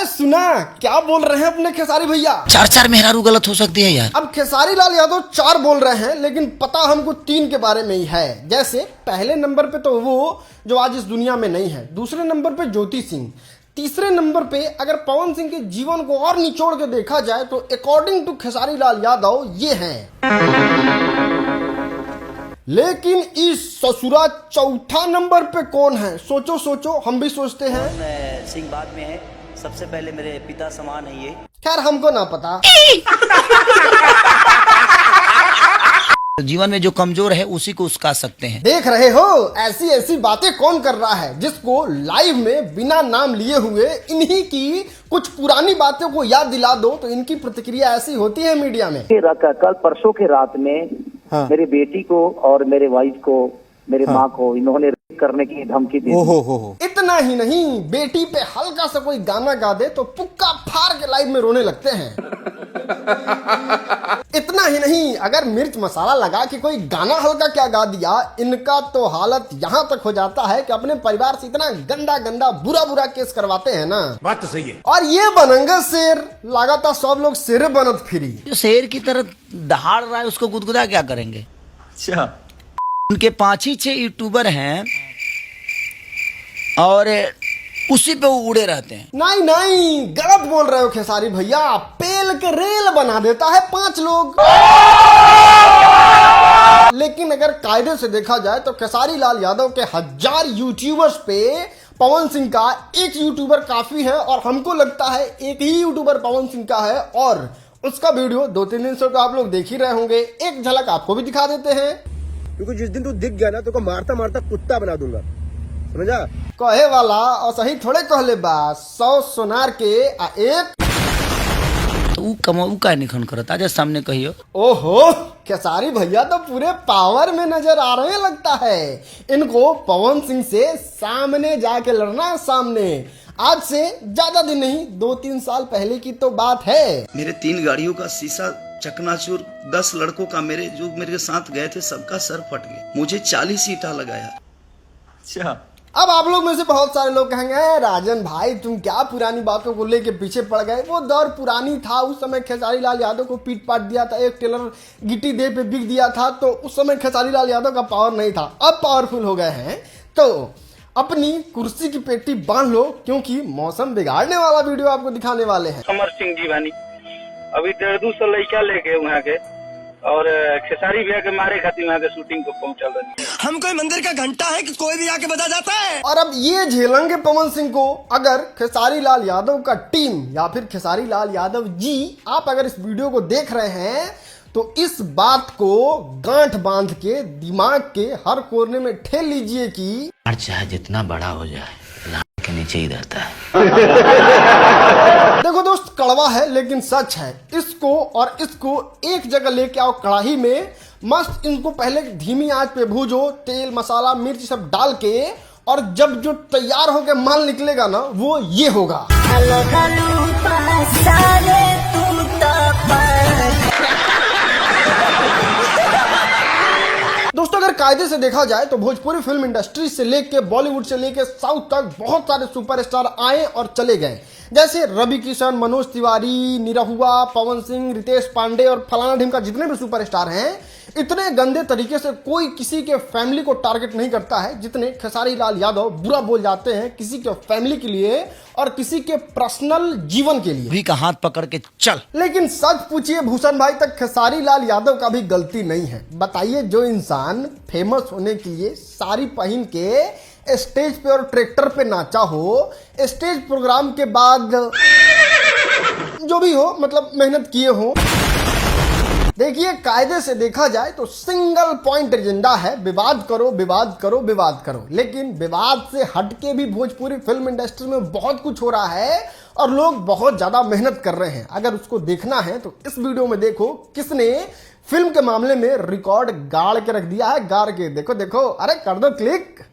सुना क्या बोल रहे हैं अपने खेसारी भैया? चार चार मेहरारू गलत हो सकती है यार। अब खेसारी लाल यादव 4 बोल रहे हैं, लेकिन पता हमको 3 के बारे में ही है। जैसे पहले नंबर पे तो वो जो आज इस दुनिया में नहीं है, दूसरे नंबर पे ज्योति सिंह, तीसरे नंबर पे अगर पवन सिंह के जीवन को और निचोड़ के देखा जाए तो अकॉर्डिंग टू खेसारी लाल यादव ये हैं। लेकिन इस ससुरा चौथा नंबर पे कौन है? सोचो सोचो, हम भी सोचते हैं। सिंह बाद में है, सबसे पहले मेरे पिता समान है ये। खैर हमको ना पता। जीवन में जो कमजोर है उसी को उसका सकते हैं। देख रहे हो ऐसी ऐसी बातें कौन कर रहा है, जिसको लाइव में बिना नाम लिए हुए इन्हीं की कुछ पुरानी बातों को याद दिला दो तो इनकी प्रतिक्रिया ऐसी होती है मीडिया में। कल परसों के रात में हाँ। मेरी बेटी को और मेरे वाइफ को, मेरे माँ को इन्होंने रेप करने की धमकी दी। इतना ही नहीं, बेटी पे हल्का सा कोई गाना गा दे तो पुक्का फाड़ के लाइव में रोने लगते हैं। इतना ही नहीं, अगर मिर्च मसाला लगा के कोई गाना हल्का क्या गा दिया, इनका तो हालत यहाँ तक हो जाता है कि अपने परिवार से इतना गंदा गंदा बुरा बुरा केस करवाते हैं ना। बात तो सही है। और ये बनंगा शेर लगातार सब लोग शेर बनत फिरी। जो शेर की तरह दहाड़ रहा है उसको गुदगुदा क्या करेंगे? अच्छा, उनके 5-6 यूट्यूबर हैं और उसी पे वो उड़े रहते हैं। नहीं नहीं, गलत बोल रहे हो खेसारी भैया। पेल के रेल बना देता है 5 लोग। लेकिन अगर कायदे से देखा जाए तो खेसारी लाल यादव के 1000 यूट्यूबर्स पे पवन सिंह का एक यूट्यूबर काफी है। और हमको लगता है एक ही यूट्यूबर पवन सिंह का है, और उसका वीडियो 2-3 दिन से तो आप लोग देख ही रहे होंगे। एक झलक आपको भी दिखा देते हैं, क्योंकि जिस दिन तू दिख गया ना तो मारता मारता कुत्ता बना दूंगा, समझा? कहे वाला और सही थोड़े कहले बा। 100 सोनार के आ एक ऊ का निखन करत आजा सामने कहियो। ओहो, खेसारी भैया तो पूरे पावर में नजर आ रहे हैं लगता है। इनको पवन सिंह से सामने जाके लड़ना है, सामने। आज से ज्यादा दिन नहीं, 2-3 साल पहले की तो बात है। मेरे 3 गाड़ियों का शीशा चकनाचूर, 10 लड़कों का जो मेरे साथ गए थे सबका सर फट गया। मुझे 40 ईंटा लगाया। अच्छा, अब आप लोग में से बहुत सारे लोग कहेंगे, राजन भाई तुम क्या पुरानी बातों को लेके पीछे पड़ गए? वो दौर पुरानी था, उस समय खेसारी लाल यादव को पीट पाट दिया था, एक टेलर गिट्टी दे पे बिक दिया था, तो उस समय खेसारी लाल यादव का पावर नहीं था। अब पावरफुल हो गए हैं तो अपनी कुर्सी की पेटी बांध लो, क्योंकि मौसम बिगाड़ने वाला वीडियो आपको दिखाने वाले हैं। अमर सिंह जी भानी अभी 150 लड़का लेके वहाँ के और खेसारी भैया के मारे खातिर वहाँ के शूटिंग को पहुंचल रही। हम कोई मंदिर का घंटा है कि कोई भी आके बजा जाता है? और अब ये झेलेंगे पवन सिंह को अगर खेसारी लाल यादव का टीम या फिर खेसारी लाल यादव जी। आप अगर इस वीडियो को देख रहे हैं तो इस बात को गांठ बांध के दिमाग के हर कोने में ठेल लीजिए कि चाहे जितना बड़ा हो जाए लाल के नीचे ही रहता है। देखो दोस्त, कड़वा है लेकिन सच है। इसको और इसको एक जगह लेके आओ कढ़ाई में, मस्त इनको पहले धीमी आंच पे भूजो, तेल मसाला मिर्च सब डाल के, और जब जो तैयार होके माल निकलेगा ना वो ये होगा। दोस्तों अगर कायदे से देखा जाए तो भोजपुरी फिल्म इंडस्ट्री से लेके बॉलीवुड से लेके साउथ तक बहुत सारे सुपरस्टार आए और चले गए। जैसे रवि किशन, मनोज तिवारी, निरहुआ, पवन सिंह, रितेश पांडे और फलाना ढिमका जितने भी सुपरस्टार हैं, इतने गंदे तरीके से कोई किसी के फैमिली को टारगेट नहीं करता है जितने खेसारी लाल यादव बुरा बोल जाते हैं किसी के फैमिली के लिए और किसी के पर्सनल जीवन के लिए। भी का हाथ पकड़ के चल। लेकिन सच पूछिए भूषण भाई, तक खेसारी लाल यादव का भी गलती नहीं है। बताइए, जो इंसान फेमस होने के लिए साड़ी पहन के स्टेज पे और ट्रैक्टर पे नाचा हो, स्टेज प्रोग्राम के बाद जो भी हो मतलब मेहनत किए हो। देखिए, कायदे से देखा जाए तो सिंगल पॉइंट एजेंडा है, विवाद करो विवाद करो विवाद करो। लेकिन विवाद से हटके भी भोजपुरी फिल्म इंडस्ट्री में बहुत कुछ हो रहा है और लोग बहुत ज्यादा मेहनत कर रहे हैं। अगर उसको देखना है तो इस वीडियो में देखो किसने फिल्म के मामले में रिकॉर्ड गाड़ के रख दिया है। गाड़ के देखो देखो, अरे कर दो क्लिक।